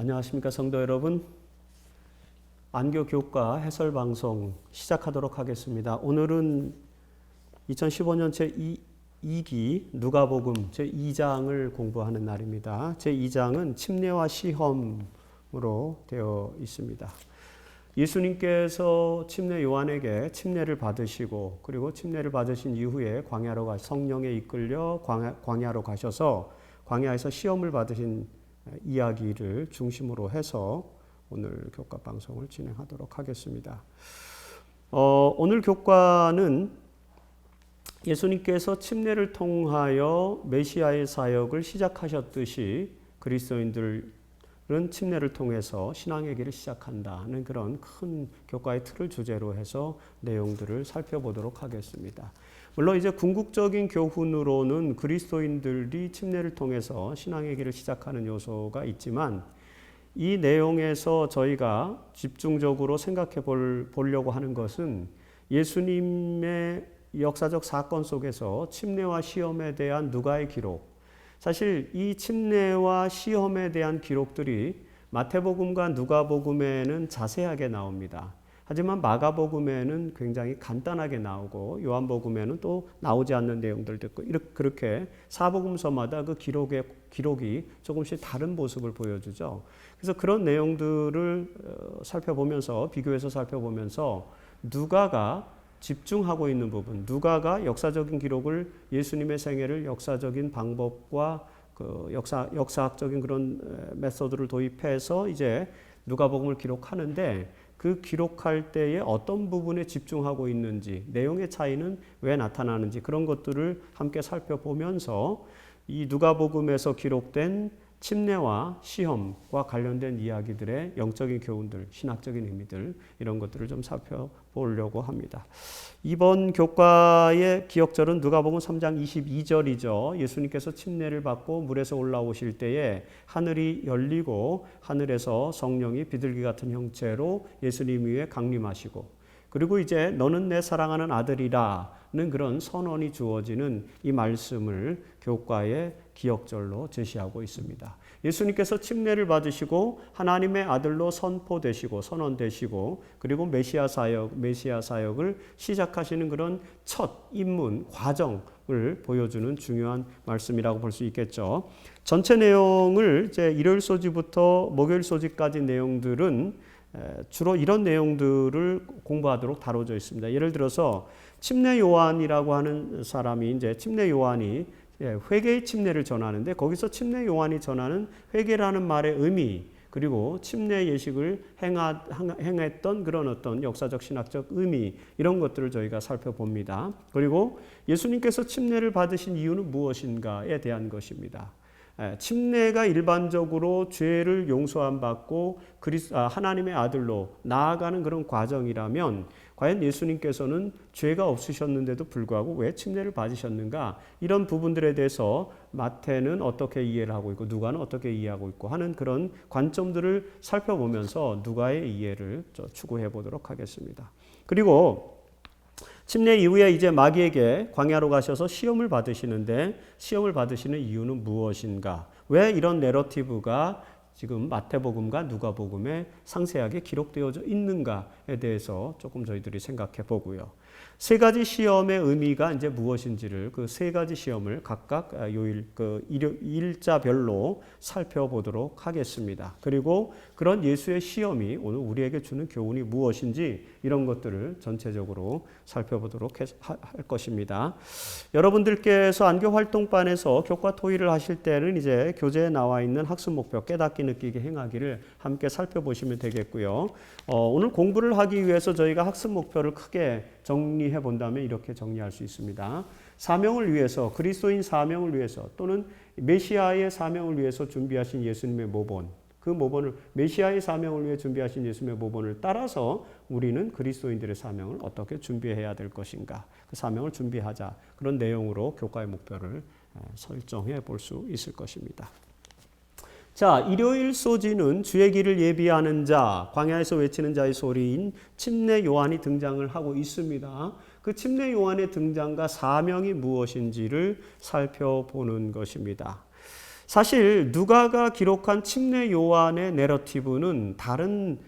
안녕하십니까 성도 여러분. 안교 교과 해설 방송 시작하도록 하겠습니다. 오늘은 2015년 제2기 누가복음 제2장을 공부하는 날입니다. 제2장은 침례와 시험으로 되어 있습니다. 예수님께서 침례 요한에게 침례를 받으시고 그리고 침례를 받으신 이후에 성령에 이끌려 광야로 가셔서 광야에서 시험을 받으신 이야기를 중심으로 해서 오늘 교과 방송을 진행하도록 하겠습니다. 오늘 교과는 예수님께서 침례를 통하여 메시아의 사역을 시작하셨듯이 그리스도인들은 침례를 통해서 신앙의 길을 시작한다는 그런 큰 교과의 틀을 주제로 해서 내용들을 살펴보도록 하겠습니다. 물론 이제 궁극적인 교훈으로는 그리스도인들이 침례를 통해서 신앙의 길을 시작하는 요소가 있지만 이 내용에서 저희가 집중적으로 생각해 보려고 하는 것은 예수님의 역사적 사건 속에서 침례와 시험에 대한 누가의 기록, 사실 이 침례와 시험에 대한 기록들이 마태복음과 누가복음에는 자세하게 나옵니다. 하지만 마가복음에는 굉장히 간단하게 나오고 요한복음에는 또 나오지 않는 내용들도 있고 그렇게 사복음서마다 그 기록이 조금씩 다른 모습을 보여주죠. 그래서 그런 내용들을 살펴보면서 비교해서 살펴보면서 누가가 집중하고 있는 부분, 누가가 역사적인 기록을 예수님의 생애를 역사적인 방법과 그 역사학적인 그런 메소드를 도입해서 이제 누가복음을 기록하는데 그 기록할 때에 어떤 부분에 집중하고 있는지, 내용의 차이는 왜 나타나는지 그런 것들을 함께 살펴보면서 이 누가복음에서 기록된 침례와 시험과 관련된 이야기들의 영적인 교훈들, 신학적인 의미들 이런 것들을 좀 살펴보려고 합니다. 이번 교과의 기억절은 누가복음 3장 22절이죠. 예수님께서 침례를 받고 물에서 올라오실 때에 하늘이 열리고 하늘에서 성령이 비둘기 같은 형체로 예수님 위에 강림하시고 그리고 이제 너는 내 사랑하는 아들이라는 그런 선언이 주어지는 이 말씀을 교과의 기억절로 제시하고 있습니다. 예수님께서 침례를 받으시고 하나님의 아들로 선포되시고 선언되시고 그리고 메시아 사역을 시작하시는 그런 첫 입문 과정을 보여주는 중요한 말씀이라고 볼 수 있겠죠. 전체 내용을 이제 일요일 소지부터 목요일 소지까지 내용들은 주로 이런 내용들을 공부하도록 다뤄져 있습니다. 예를 들어서 침례 요한이라고 하는 사람이 이제 침례 요한이 회개의 침례를 전하는데 거기서 침례 요한이 전하는 회개라는 말의 의미 그리고 침례 예식을 행했던 그런 어떤 역사적 신학적 의미 이런 것들을 저희가 살펴봅니다. 그리고 예수님께서 침례를 받으신 이유는 무엇인가에 대한 것입니다. 침례가 일반적으로 죄를 용서함 받고 하나님의 아들로 나아가는 그런 과정이라면 과연 예수님께서는 죄가 없으셨는데도 불구하고 왜 침례를 받으셨는가 이런 부분들에 대해서 마태는 어떻게 이해를 하고 있고 누가는 어떻게 이해하고 있고 하는 그런 관점들을 살펴보면서 누가의 이해를 추구해 보도록 하겠습니다. 그리고 침례 이후에 이제 마귀에게 광야로 가셔서 시험을 받으시는데 시험을 받으시는 이유는 무엇인가? 왜 이런 내러티브가 지금 마태복음과 누가복음에 상세하게 기록되어져 있는가에 대해서 조금 저희들이 생각해 보고요. 세 가지 시험의 의미가 이제 무엇인지를 그 세 가지 시험을 각각 일자별로 살펴보도록 하겠습니다. 그리고 그런 예수의 시험이 오늘 우리에게 주는 교훈이 무엇인지 이런 것들을 전체적으로 살펴보도록 할 것입니다. 여러분들께서 안교 활동반에서 교과 토의를 하실 때는 이제 교재에 나와 있는 학습 목표 깨닫기 느끼게 행하기를 함께 살펴보시면 되겠고요. 오늘 공부를 하기 위해서 저희가 학습 목표를 크게 정리해 본다면 이렇게 정리할 수 있습니다. 사명을 위해서 그리스도인 사명을 위해서 또는 메시아의 사명을 위해서 준비하신 예수님의 모본 그 모본을 메시아의 사명을 위해 준비하신 예수님의 모본을 따라서 우리는 그리스도인들의 사명을 어떻게 준비해야 될 것인가 그 사명을 준비하자 그런 내용으로 교과의 목표를 설정해 볼 수 있을 것입니다. 자, 일요일 소지는 주의 길을 예비하는 자, 광야에서 외치는 자의 소리인 침례 요한이 등장을 하고 있습니다. 그 침례 요한의 등장과 사명이 무엇인지를 살펴보는 것입니다. 사실 누가가 기록한 침례 요한의 내러티브는 다른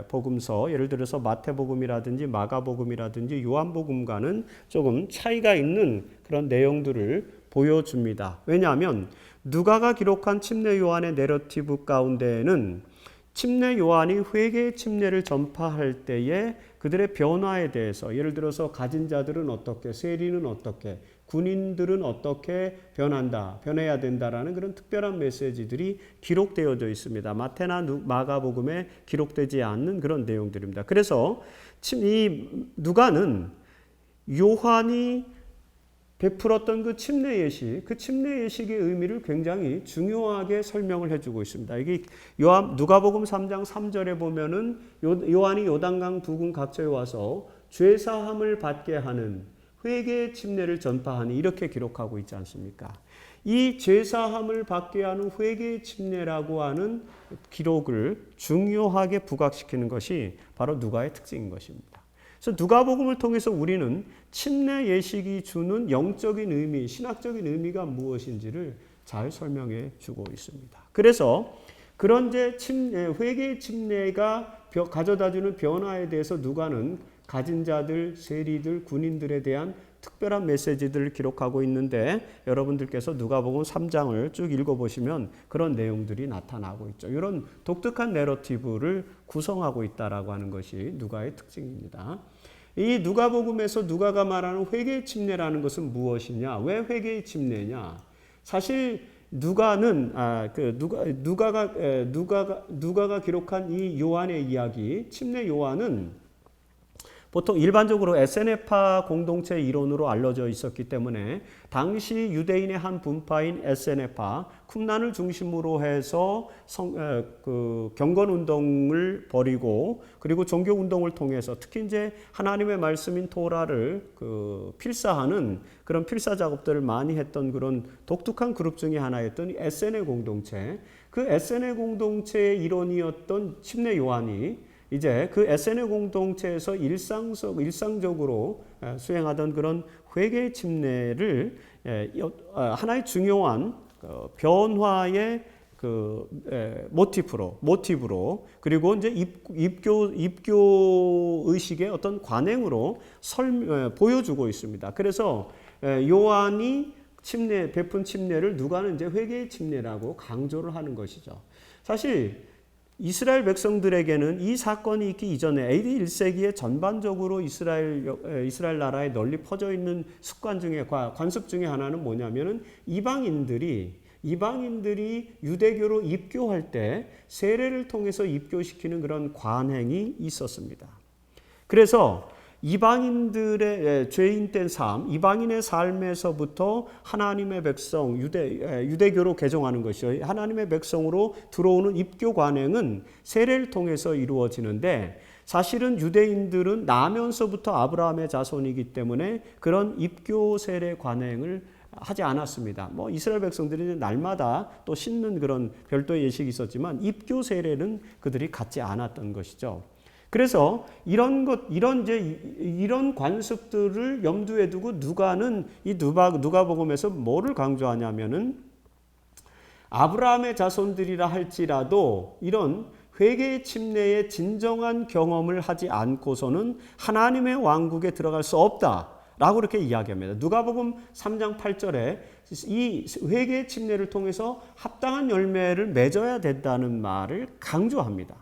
복음서, 예를 들어서 마태복음이라든지 마가복음이라든지 요한복음과는 조금 차이가 있는 그런 내용들을 보여줍니다. 왜냐하면 누가가 기록한 침례 요한의 내러티브 가운데에는 침례 요한이 회개의 침례를 전파할 때에 그들의 변화에 대해서, 예를 들어서 가진 자들은 어떻게, 세리는 어떻게, 군인들은 어떻게 변해야 된다라는 그런 특별한 메시지들이 기록되어져 있습니다. 마태나 마가복음에 기록되지 않는 그런 내용들입니다. 그래서 이 누가는 요한이 베풀었던 그 침례 예식, 그 침례 예식의 의미를 굉장히 중요하게 설명을 해주고 있습니다. 이게 누가복음 3장 3절에 보면은 요한이 요단강 부근 각처에 와서 죄 사함을 받게 하는 회개의 침례를 전파하니 이렇게 기록하고 있지 않습니까? 이 죄 사함을 받게 하는 회개의 침례라고 하는 기록을 중요하게 부각시키는 것이 바로 누가의 특징인 것입니다. 그래서 누가복음을 통해서 우리는 침례 예식이 주는 영적인 의미, 신학적인 의미가 무엇인지를 잘 설명해 주고 있습니다. 그래서 그런 회개의 침례가 가져다주는 변화에 대해서 누가는 가진 자들, 세리들, 군인들에 대한 특별한 메시지들을 기록하고 있는데 여러분들께서 누가복음 3장을 쭉 읽어보시면 그런 내용들이 나타나고 있죠. 이런 독특한 내러티브를 구성하고 있다라고 하는 것이 누가의 특징입니다. 이 누가복음에서 누가가 말하는 회개의 침례라는 것은 무엇이냐? 왜 회개의 침례냐? 사실 누가는 누가가 기록한 이 요한의 이야기, 침례 요한은 보통 일반적으로 에세네파 공동체 이론으로 알려져 있었기 때문에 당시 유대인의 한 분파인 에세네파, 쿰란을 중심으로 해서 경건 운동을 벌이고 그리고 종교 운동을 통해서 특히 이제 하나님의 말씀인 토라를 필사하는 그런 필사 작업들을 많이 했던 그런 독특한 그룹 중에 하나였던 에세네 공동체, 그 에세네 공동체의 일원이었던 침례 요한이 이제 그 에세네 공동체에서 일상적으로 수행하던 그런 회개의 침례를 하나의 중요한 변화의 모티브로 그리고 이제 입교 의식의 어떤 관행으로 보여주고 있습니다. 그래서 요한이 베푼 침례를 누가는 이제 회개의 침례라고 강조를 하는 것이죠. 사실 이스라엘 백성들에게는 이 사건이 있기 이전에 AD 1세기에 전반적으로 이스라엘 나라에 널리 퍼져 있는 관습 중에 하나는 뭐냐면은 이방인들이 유대교로 입교할 때 세례를 통해서 입교시키는 그런 관행이 있었습니다. 그래서 이방인들의 죄인된 삶, 이방인의 삶에서부터 하나님의 백성, 유대교로 개종하는 것이요. 하나님의 백성으로 들어오는 입교 관행은 세례를 통해서 이루어지는데 사실은 유대인들은 나면서부터 아브라함의 자손이기 때문에 그런 입교 세례 관행을 하지 않았습니다. 이스라엘 백성들이 날마다 또 씻는 그런 별도의 예식이 있었지만 입교 세례는 그들이 갖지 않았던 것이죠. 그래서 이런 관습들을 염두에 두고 누가는 이 누가복음에서 뭐를 강조하냐면은 아브라함의 자손들이라 할지라도 이런 회개의 침례의 진정한 경험을 하지 않고서는 하나님의 왕국에 들어갈 수 없다라고 그렇게 이야기합니다. 누가복음 3장 8절에 이 회개의 침례를 통해서 합당한 열매를 맺어야 된다는 말을 강조합니다.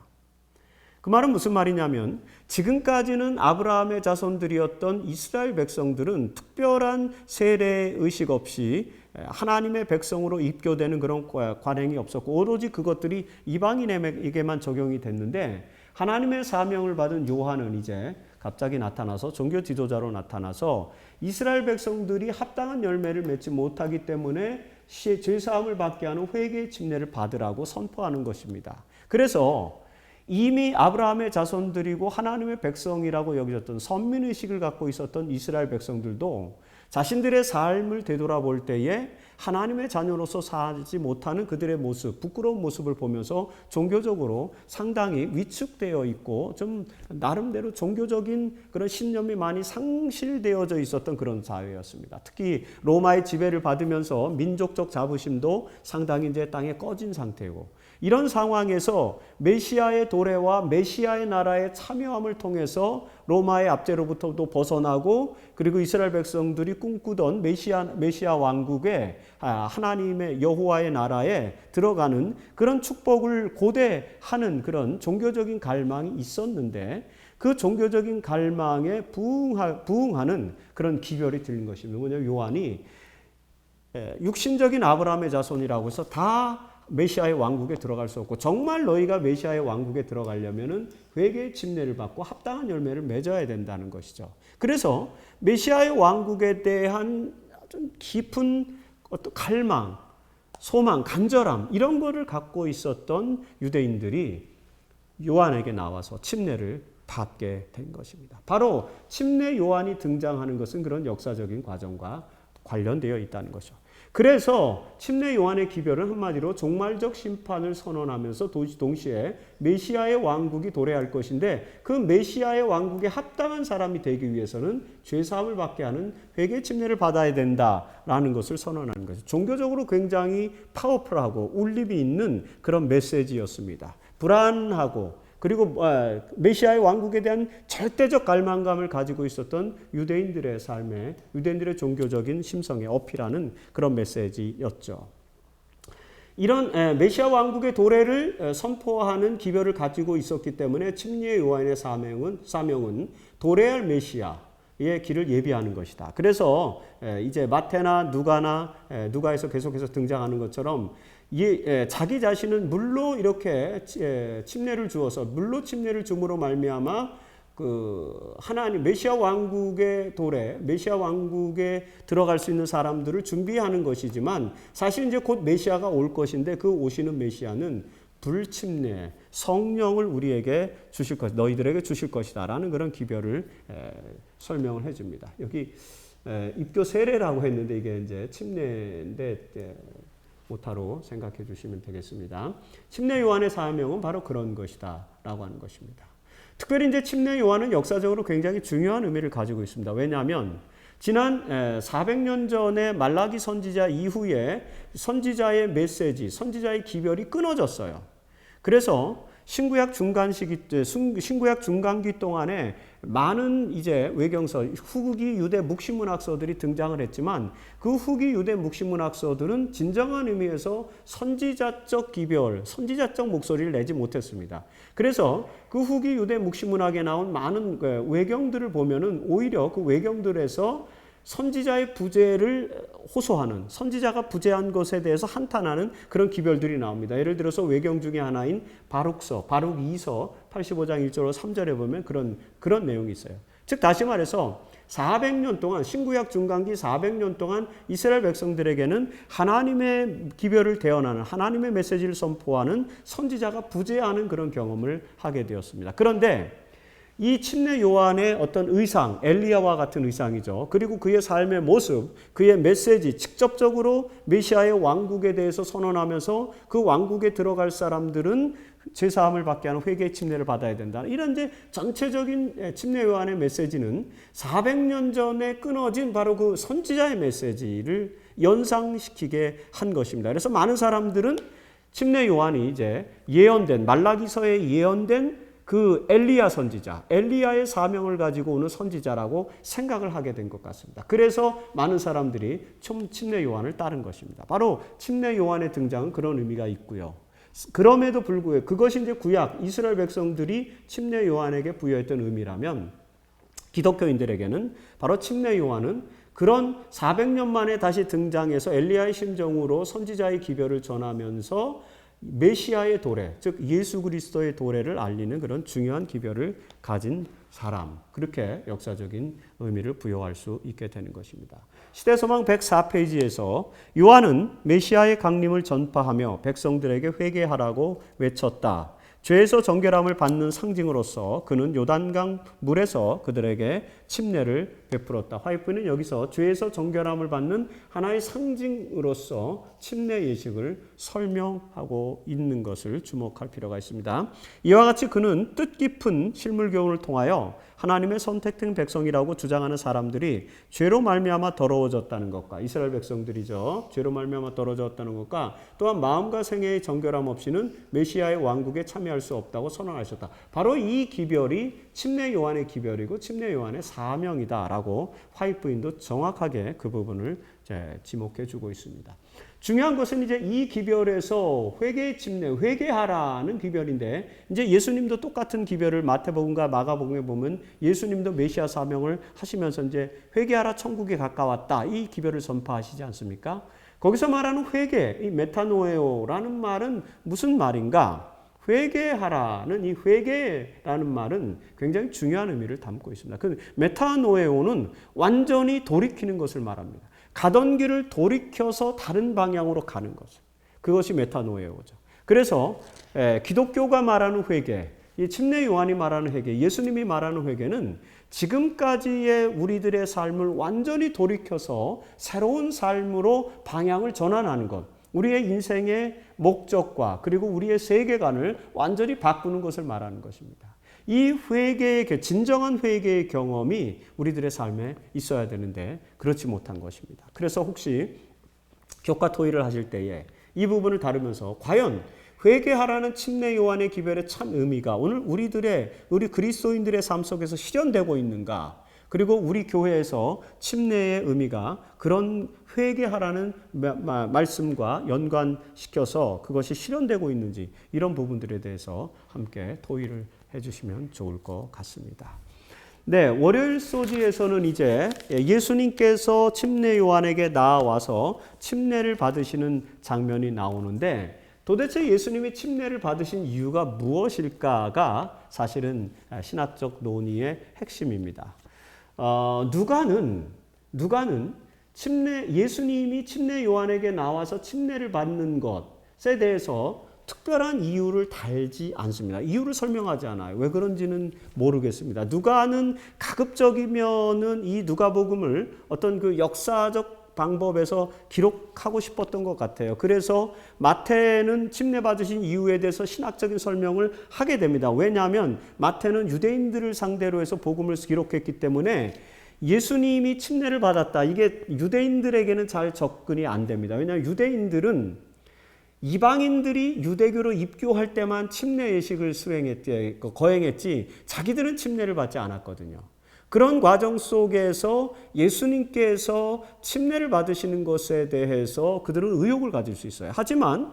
그 말은 무슨 말이냐면 지금까지는 아브라함의 자손들이었던 이스라엘 백성들은 특별한 세례 의식 없이 하나님의 백성으로 입교되는 그런 관행이 없었고 오로지 그것들이 이방인에게만 적용이 됐는데 하나님의 사명을 받은 요한은 이제 갑자기 나타나서 종교 지도자로 나타나서 이스라엘 백성들이 합당한 열매를 맺지 못하기 때문에 죄사함을 받게 하는 회개의 침례를 받으라고 선포하는 것입니다. 그래서 이미 아브라함의 자손들이고 하나님의 백성이라고 여겨졌던 선민의식을 갖고 있었던 이스라엘 백성들도 자신들의 삶을 되돌아볼 때에 하나님의 자녀로서 살지 못하는 그들의 모습, 부끄러운 모습을 보면서 종교적으로 상당히 위축되어 있고 좀 나름대로 종교적인 그런 신념이 많이 상실되어져 있었던 그런 사회였습니다. 특히 로마의 지배를 받으면서 민족적 자부심도 상당히 이제 땅에 꺼진 상태고, 이런 상황에서 메시아의 도래와 메시아의 나라의 참여함을 통해서 로마의 압제로부터도 벗어나고, 그리고 이스라엘 백성들이 꿈꾸던 메시아 왕국에 하나님의 여호와의 나라에 들어가는 그런 축복을 고대하는 그런 종교적인 갈망이 있었는데, 그 종교적인 갈망에 부응하는 그런 기별이 들린 것입니다. 뭐냐면 요한이 육신적인 아브라함의 자손이라고 해서 다 메시아의 왕국에 들어갈 수 없고, 정말 너희가 메시아의 왕국에 들어가려면은 회개의 침례를 받고 합당한 열매를 맺어야 된다는 것이죠. 그래서 메시아의 왕국에 대한 좀 깊은 어떤 갈망, 소망, 간절함, 이런 거를 갖고 있었던 유대인들이 요한에게 나와서 침례를 받게 된 것입니다. 바로 침례 요한이 등장하는 것은 그런 역사적인 과정과 관련되어 있다는 것이죠. 그래서 침례 요한의 기별은 한마디로 종말적 심판을 선언하면서 동시에 메시아의 왕국이 도래할 것인데, 그 메시아의 왕국에 합당한 사람이 되기 위해서는 죄사함을 받게 하는 회개 침례를 받아야 된다라는 것을 선언하는 것이죠. 종교적으로 굉장히 파워풀하고 울림이 있는 그런 메시지였습니다. 불안하고, 그리고 메시아의 왕국에 대한 절대적 갈망감을 가지고 있었던 유대인들의 삶에, 유대인들의 종교적인 심성에 어필하는 그런 메시지였죠. 이런 메시아 왕국의 도래를 선포하는 기별을 가지고 있었기 때문에 침례 요한의 사명은 도래할 메시아의 길을 예비하는 것이다. 그래서 이제 마태나 누가에서 계속해서 등장하는 것처럼 자기 자신은 물로 이렇게 침례를 주어서, 물로 침례를 줌으로 말미암아 그 하나님 메시아 왕국의 도래, 메시아 왕국에 들어갈 수 있는 사람들을 준비하는 것이지만, 사실 이제 곧 메시아가 올 것인데, 그 오시는 메시아는 불침례, 성령을 우리에게 주실 것, 너희들에게 주실 것이다라는 그런 기별을 설명을 해줍니다. 여기 입교 세례라고 했는데 이게 이제 침례인데 오타로 생각해 주시면 되겠습니다. 침례 요한의 사명은 바로 그런 것이다 라고 하는 것입니다. 특별히 이제 침례 요한은 역사적으로 굉장히 중요한 의미를 가지고 있습니다. 왜냐하면 지난 400년 전에 말라기 선지자 이후에 선지자의 메시지, 선지자의 기별이 끊어졌어요. 그래서 신구약 중간기 동안에 많은 이제 외경서, 후기 유대 묵시문학서들이 등장을 했지만, 그 후기 유대 묵시문학서들은 진정한 의미에서 선지자적 기별, 선지자적 목소리를 내지 못했습니다. 그래서 그 후기 유대 묵시문학에 나온 많은 외경들을 보면은 오히려 그 외경들에서 선지자의 부재를 호소하는, 선지자가 부재한 것에 대해서 한탄하는 그런 기별들이 나옵니다. 예를 들어서 외경 중에 하나인 바룩 2서 85장 1절로 3절에 보면 그런 내용이 있어요. 즉 다시 말해서 400년 동안, 신구약 중간기 400년 동안 이스라엘 백성들에게는 하나님의 기별을 대언하는, 하나님의 메시지를 선포하는 선지자가 부재하는 그런 경험을 하게 되었습니다. 그런데 이 침례 요한의 어떤 의상, 엘리야와 같은 의상이죠. 그리고 그의 삶의 모습, 그의 메시지, 직접적으로 메시아의 왕국에 대해서 선언하면서 그 왕국에 들어갈 사람들은 죄사함을 받게 하는 회개의 침례를 받아야 된다. 이런 이제 전체적인 침례 요한의 메시지는 400년 전에 끊어진 바로 그 선지자의 메시지를 연상시키게 한 것입니다. 그래서 많은 사람들은 침례 요한이 이제 예언된, 말라기서에 예언된 그 엘리야 선지자, 엘리야의 사명을 가지고 오는 선지자라고 생각을 하게 된 것 같습니다. 그래서 많은 사람들이 침례 요한을 따른 것입니다. 바로 침례 요한의 등장은 그런 의미가 있고요. 그럼에도 불구하고 그것이 이제 구약 이스라엘 백성들이 침례 요한에게 부여했던 의미라면, 기독교인들에게는 바로 침례 요한은 그런 400년 만에 다시 등장해서 엘리야의 심정으로 선지자의 기별을 전하면서 메시아의 도래, 즉 예수 그리스도의 도래를 알리는 그런 중요한 기별을 가진 사람, 그렇게 역사적인 의미를 부여할 수 있게 되는 것입니다. 시대소망 104페이지에서 요한은 메시아의 강림을 전파하며 백성들에게 회개하라고 외쳤다. 죄에서 정결함을 받는 상징으로서 그는 요단강 물에서 그들에게 침례를 베풀었다. 화이프는 여기서 죄에서 정결함을 받는 하나의 상징으로서 침례 예식을 설명하고 있는 것을 주목할 필요가 있습니다. 이와 같이 그는 뜻깊은 실물교훈을 통하여 하나님의 선택된 백성이라고 주장하는 사람들이 죄로 말미암아 더러워졌다는 것과, 이스라엘 백성들이죠. 죄로 말미암아 더러워졌다는 것과 또한 마음과 생애의 정결함 없이는 메시아의 왕국에 참여할 수 없다고 선언하셨다. 바로 이 기별이 침례 요한의 기별이고 침례 요한의 사명이다라고 화이트부인도 정확하게 그 부분을 지목해 주고 있습니다. 중요한 것은 이제 이 기별에서 회개의 침례, 회개하라는 기별인데, 이제 예수님도 똑같은 기별을 마태복음과 마가복음에 보면 예수님도 메시아 사명을 하시면서 이제 회개하라 천국에 가까웠다, 이 기별을 선포하시지 않습니까? 거기서 말하는 회개, 이 메타노에오라는 말은 무슨 말인가? 회개하라는 이 회개라는 말은 굉장히 중요한 의미를 담고 있습니다. 그 메타노에오는 완전히 돌이키는 것을 말합니다. 가던 길을 돌이켜서 다른 방향으로 가는 것. 그것이 메타노에오죠. 그래서 기독교가 말하는 회개, 이 침례 요한이 말하는 회개, 예수님이 말하는 회개는 지금까지의 우리들의 삶을 완전히 돌이켜서 새로운 삶으로 방향을 전환하는 것. 우리의 인생의 목적과 그리고 우리의 세계관을 완전히 바꾸는 것을 말하는 것입니다. 이 회개의, 진정한 회개의 경험이 우리들의 삶에 있어야 되는데 그렇지 못한 것입니다. 그래서 혹시 교과 토의를 하실 때에 이 부분을 다루면서 과연 회개하라는 침례 요한의 기별의 참 의미가 오늘 우리 그리스도인들의 삶 속에서 실현되고 있는가? 그리고 우리 교회에서 침례의 의미가 그런 회개하라는 말씀과 연관시켜서 그것이 실현되고 있는지, 이런 부분들에 대해서 함께 토의를 해주시면 좋을 것 같습니다. 네, 월요일 소지에서는 이제 예수님께서 침례 요한에게 나와서 침례를 받으시는 장면이 나오는데, 도대체 예수님이 침례를 받으신 이유가 무엇일까가 사실은 신학적 논의의 핵심입니다. 누가는 예수님이 침례 요한에게 나와서 침례를 받는 것에 대해서 특별한 이유를 달지 않습니다. 이유를 설명하지 않아요. 왜 그런지는 모르겠습니다. 누가는 가급적이면은 이 누가복음을 어떤 그 역사적 방법에서 기록하고 싶었던 것 같아요. 그래서 마태는 침례 받으신 이유에 대해서 신학적인 설명을 하게 됩니다. 왜냐하면 마태는 유대인들을 상대로 해서 복음을 기록했기 때문에 예수님이 침례를 받았다, 이게 유대인들에게는 잘 접근이 안 됩니다. 왜냐하면 유대인들은 이방인들이 유대교로 입교할 때만 침례 예식을 거행했지 자기들은 침례를 받지 않았거든요. 그런 과정 속에서 예수님께서 침례를 받으시는 것에 대해서 그들은 의혹을 가질 수 있어요. 하지만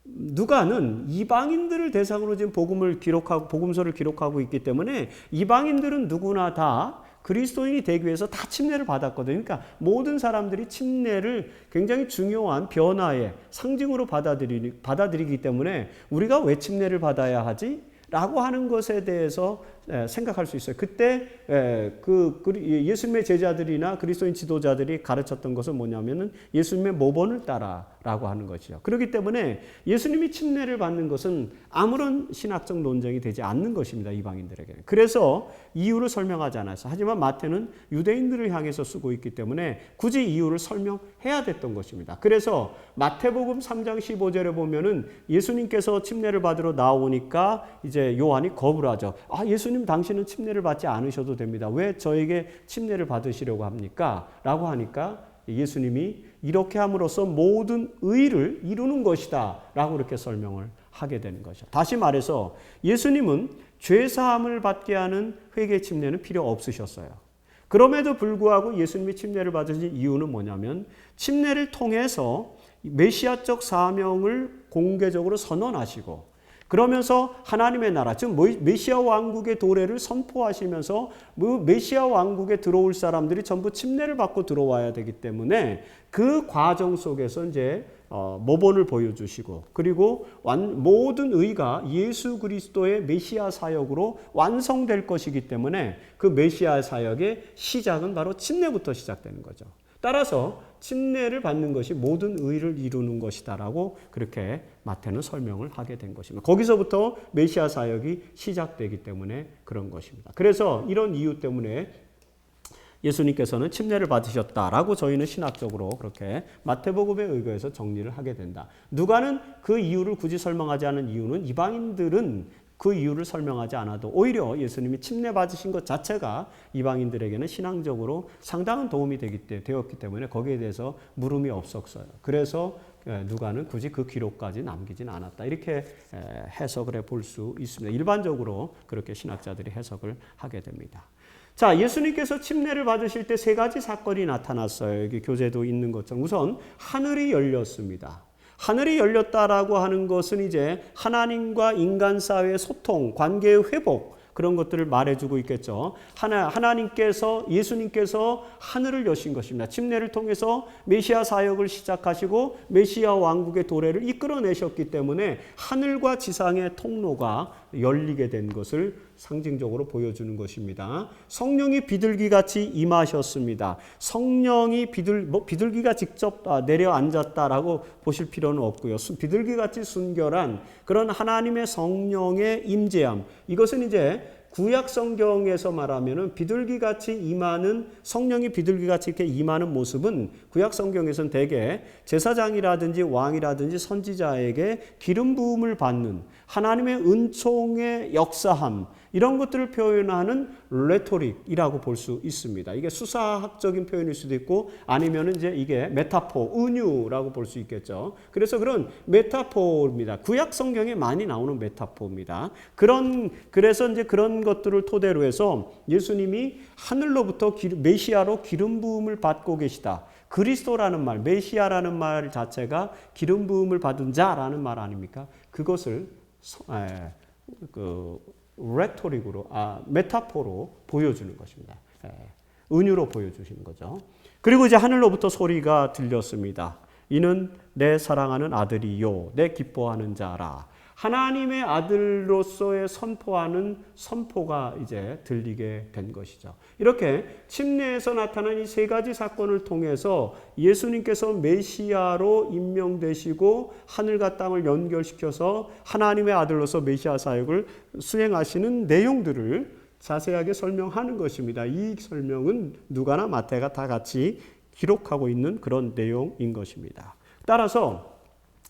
누가는 이방인들을 대상으로 지금 복음서를 기록하고 있기 때문에 이방인들은 누구나 다 그리스도인이 되기 위해서 다 침례를 받았거든요. 그러니까 모든 사람들이 침례를 굉장히 중요한 변화의 상징으로 받아들이기 때문에 우리가 왜 침례를 받아야 하지? 라고 하는 것에 대해서 생각할 수 있어요. 그때 예수님의 제자들이나 그리스도인 지도자들이 가르쳤던 것은 뭐냐면은 예수님의 모본을 따라라고 하는 것이죠. 그렇기 때문에 예수님이 침례를 받는 것은 아무런 신학적 논쟁이 되지 않는 것입니다, 이방인들에게는. 그래서 이유를 설명하지 않았어요. 하지만 마태는 유대인들을 향해서 쓰고 있기 때문에 굳이 이유를 설명해야 됐던 것입니다. 그래서 마태복음 3장 15절에 보면은 예수님께서 침례를 받으러 나오니까 이제 요한이 거부를 하죠. 예수님 당신은 침례를 받지 않으셔도 됩니다. 왜 저에게 침례를 받으시려고 합니까? 라고 하니까 예수님이 이렇게 함으로써 모든 의를 이루는 것이다 라고 이렇게 설명을 하게 되는 것이죠. 다시 말해서 예수님은 죄사함을 받게 하는 회개 침례는 필요 없으셨어요. 그럼에도 불구하고 예수님이 침례를 받으신 이유는 뭐냐면 침례를 통해서 메시아적 사명을 공개적으로 선언하시고, 그러면서 하나님의 나라, 즉 메시아 왕국의 도래를 선포하시면서 메시아 왕국에 들어올 사람들이 전부 침례를 받고 들어와야 되기 때문에 그 과정 속에서 이제 모본을 보여주시고, 그리고 모든 의가 예수 그리스도의 메시아 사역으로 완성될 것이기 때문에 그 메시아 사역의 시작은 바로 침례부터 시작되는 거죠. 따라서 침례를 받는 것이 모든 의를 이루는 것이다라고 그렇게 마태는 설명을 하게 된 것입니다. 거기서부터 메시아 사역이 시작되기 때문에 그런 것입니다. 그래서 이런 이유 때문에 예수님께서는 침례를 받으셨다라고 저희는 신학적으로 그렇게 마태복음에 의거해서 정리를 하게 된다. 누가는 그 이유를 굳이 설명하지 않은 이유는 이방인들은 그 이유를 설명하지 않아도 오히려 예수님이 침례 받으신 것 자체가 이방인들에게는 신앙적으로 상당한 도움이 되었기 때문에 거기에 대해서 물음이 없었어요. 그래서 누가는 굳이 그 기록까지 남기진 않았다. 이렇게 해석을 해볼 수 있습니다. 일반적으로 그렇게 신학자들이 해석을 하게 됩니다. 자, 예수님께서 침례를 받으실 때 세 가지 사건이 나타났어요. 여기 교재도 있는 것처럼. 우선 하늘이 열렸습니다. 하늘이 열렸다라고 하는 것은 이제 하나님과 인간 사회의 소통, 관계의 회복, 그런 것들을 말해주고 있겠죠. 하나님께서, 예수님께서 하늘을 여신 것입니다. 침례를 통해서 메시아 사역을 시작하시고 메시아 왕국의 도래를 이끌어내셨기 때문에 하늘과 지상의 통로가 열리게 된 것을 상징적으로 보여주는 것입니다. 성령이 비둘기같이 임하셨습니다. 성령이 비둘기가 직접 내려앉았다라고 보실 필요는 없고요. 비둘기같이 순결한 그런 하나님의 성령의 임재함. 이것은 이제 구약 성경에서 말하면은 비둘기같이 임하는 성령이 비둘기같이 이렇게 임하는 모습은 구약 성경에서는 대개 제사장이라든지 왕이라든지 선지자에게 기름 부음을 받는 하나님의 은총의 역사함 이런 것들을 표현하는 레토릭이라고 볼 수 있습니다. 이게 수사학적인 표현일 수도 있고 아니면은 이제 이게 메타포, 은유라고 볼 수 있겠죠. 그래서 그런 메타포입니다. 구약 성경에 많이 나오는 메타포입니다. 그래서 이제 그런 것들을 토대로 해서 예수님이 하늘로부터 메시아로 기름 부음을 받고 계시다. 그리스도라는 말, 메시아라는 말 자체가 기름 부음을 받은 자라는 말 아닙니까? 그것을 레토릭으로, 메타포로 보여주는 것입니다. 은유로 보여주시는 거죠. 그리고 이제 하늘로부터 소리가 들렸습니다. 이는 내 사랑하는 아들이요, 내 기뻐하는 자라. 하나님의 아들로서의 선포하는 선포가 이제 들리게 된 것이죠. 이렇게 침례에서 나타난 이 세 가지 사건을 통해서 예수님께서 메시아로 임명되시고 하늘과 땅을 연결시켜서 하나님의 아들로서 메시아 사역을 수행하시는 내용들을 자세하게 설명하는 것입니다. 이 설명은 누가나 마태가 다 같이 기록하고 있는 그런 내용인 것입니다. 따라서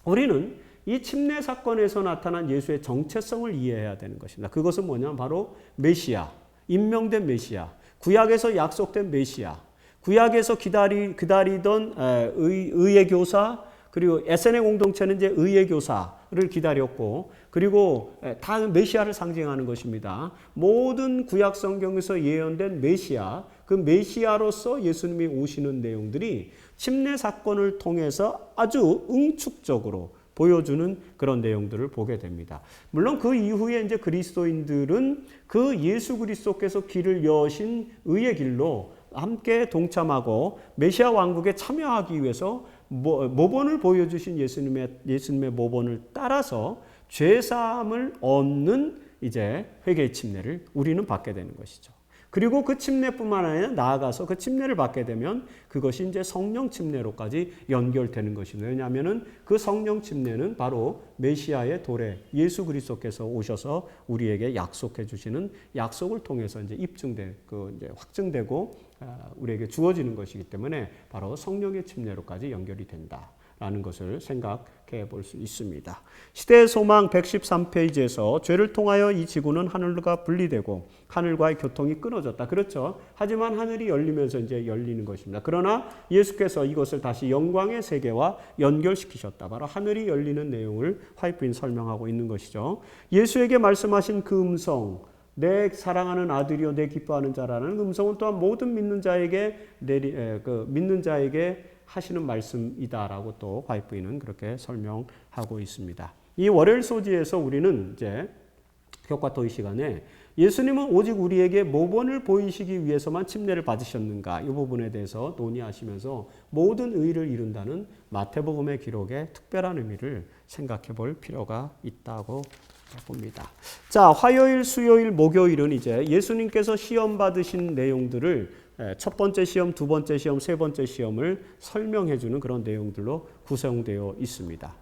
우리는 이 침례 사건에서 나타난 예수의 정체성을 이해해야 되는 것입니다. 그것은 뭐냐면 바로 메시아, 임명된 메시아, 구약에서 약속된 메시아, 구약에서 기다리던 의의 교사, 그리고 에세네 공동체는 이제 의의 교사를 기다렸고, 그리고 다 메시아를 상징하는 것입니다. 모든 구약 성경에서 예언된 메시아, 그 메시아로서 예수님이 오시는 내용들이 침례 사건을 통해서 아주 응축적으로 보여주는 그런 내용들을 보게 됩니다. 물론 그 이후에 이제 그리스도인들은 그 예수 그리스도께서 길을 여신 의의 길로 함께 동참하고 메시아 왕국에 참여하기 위해서 모본을 보여주신 예수님의 모본을 따라서 죄사함을 얻는 이제 회개의 침례를 우리는 받게 되는 것이죠. 그리고 그 침례뿐만 아니라 나아가서 그 침례를 받게 되면 그것이 이제 성령 침례로까지 연결되는 것입니다. 왜냐하면은 그 성령 침례는 바로 메시아의 도래, 예수 그리스도께서 오셔서 우리에게 약속해 주시는 약속을 통해서 이제 이제 확증되고 우리에게 주어지는 것이기 때문에 바로 성령의 침례로까지 연결이 된다. 라는 것을 생각해 볼 수 있습니다. 시대의 소망 113페이지에서 죄를 통하여 이 지구는 하늘과 분리되고 하늘과의 교통이 끊어졌다. 그렇죠. 하지만 하늘이 열리면서 이제 열리는 것입니다. 그러나 예수께서 이것을 다시 영광의 세계와 연결시키셨다. 바로 하늘이 열리는 내용을 화이트인 설명하고 있는 것이죠. 예수에게 말씀하신 그 음성, 내 사랑하는 아들이요 내 기뻐하는 자라는 음성은 또한 모든 믿는 자에게 하시는 말씀이다라고 또 화이트는 그렇게 설명하고 있습니다. 이 월요일 소지에서 우리는 이제 교과 토의 시간에 예수님은 오직 우리에게 모본을 보이시기 위해서만 침례를 받으셨는가 이 부분에 대해서 논의하시면서 모든 의를 이룬다는 마태복음의 기록에 특별한 의미를 생각해 볼 필요가 있다고 봅니다. 자, 화요일, 수요일, 목요일은 이제 예수님께서 시험 받으신 내용들을 첫 번째 시험, 두 번째 시험, 세 번째 시험을 설명해 주는 그런 내용들로 구성되어 있습니다.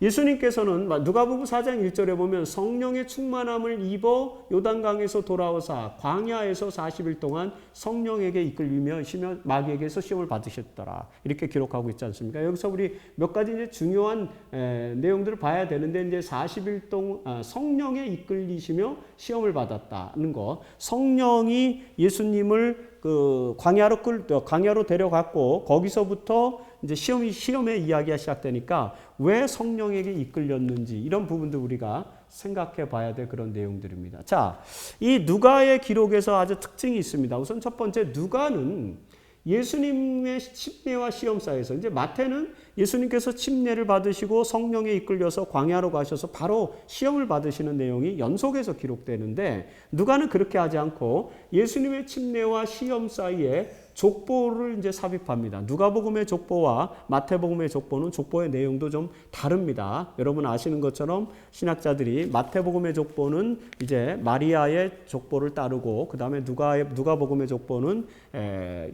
예수님께서는 누가복음 4장 1절에 보면 성령의 충만함을 입어 요단강에서 돌아오사 광야에서 40일 동안 성령에게 이끌리며 마귀에게서 시험을 받으셨더라. 이렇게 기록하고 있지 않습니까? 여기서 우리 몇 가지 이제 중요한 내용들을 봐야 되는데 이제 40일 동안 성령에 이끌리시며 시험을 받았다는 것. 성령이 예수님을 그 광야로 데려갔고 거기서부터 이제 시험의 이야기가 시작되니까 왜 성령에게 이끌렸는지 이런 부분도 우리가 생각해 봐야 될 그런 내용들입니다. 자, 이 누가의 기록에서 아주 특징이 있습니다. 우선 첫 번째, 누가는 예수님의 침례와 시험사에서, 이제 마태는 예수님께서 침례를 받으시고 성령에 이끌려서 광야로 가셔서 바로 시험을 받으시는 내용이 연속해서 기록되는데, 누가는 그렇게 하지 않고 예수님의 침례와 시험 사이에 족보를 이제 삽입합니다. 누가복음의 족보와 마태복음의 족보는 족보의 내용도 좀 다릅니다. 여러분 아시는 것처럼 신학자들이 마태복음의 족보는 이제 마리아의 족보를 따르고 그 다음에 누가복음의 족보는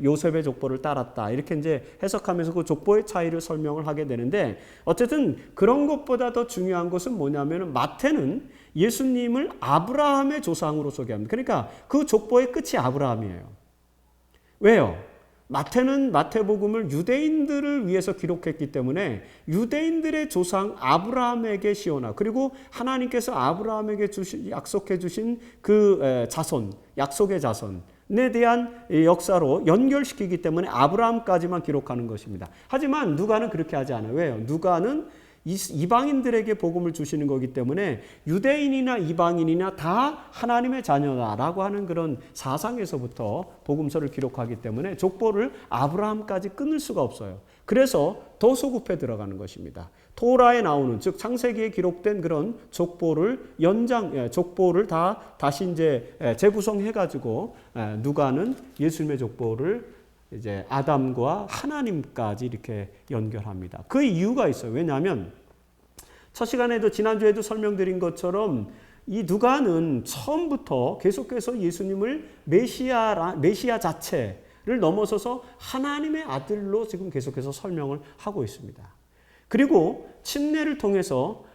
요셉의 족보를 따랐다. 이렇게 이제 해석하면서 그 족보의 차이를 설명을 하게 되는데, 어쨌든 그런 것보다 더 중요한 것은 뭐냐면 마태는 예수님을 아브라함의 조상으로 소개합니다. 그러니까 그 족보의 끝이 아브라함이에요. 왜요? 마태는 마태복음을 유대인들을 위해서 기록했기 때문에 유대인들의 조상 아브라함에게 시온하, 그리고 하나님께서 아브라함에게 약속해 주신 그 자손, 약속의 자손에 대한 역사로 연결시키기 때문에 아브라함까지만 기록하는 것입니다. 하지만 누가는 그렇게 하지 않아요. 왜요? 누가는 이방인들에게 복음을 주시는 거기 때문에 유대인이나 이방인이나 다 하나님의 자녀다라고 하는 그런 사상에서부터 복음서를 기록하기 때문에 족보를 아브라함까지 끊을 수가 없어요. 그래서 더 소급해 들어가는 것입니다. 토라에 나오는, 즉 창세기에 기록된 그런 족보를 족보를 다시 이제 재구성해 가지고 누가는 예수님의 족보를 이제 아담과 하나님까지 이렇게 연결합니다. 그 이유가 있어요. 왜냐하면 첫 시간에도 지난주에도 설명드린 것처럼 이 누가는 처음부터 계속해서 예수님을 메시아 자체를 넘어서서 하나님의 아들로 지금 계속해서 설명을 하고 있습니다. 그리고 침례를 통해서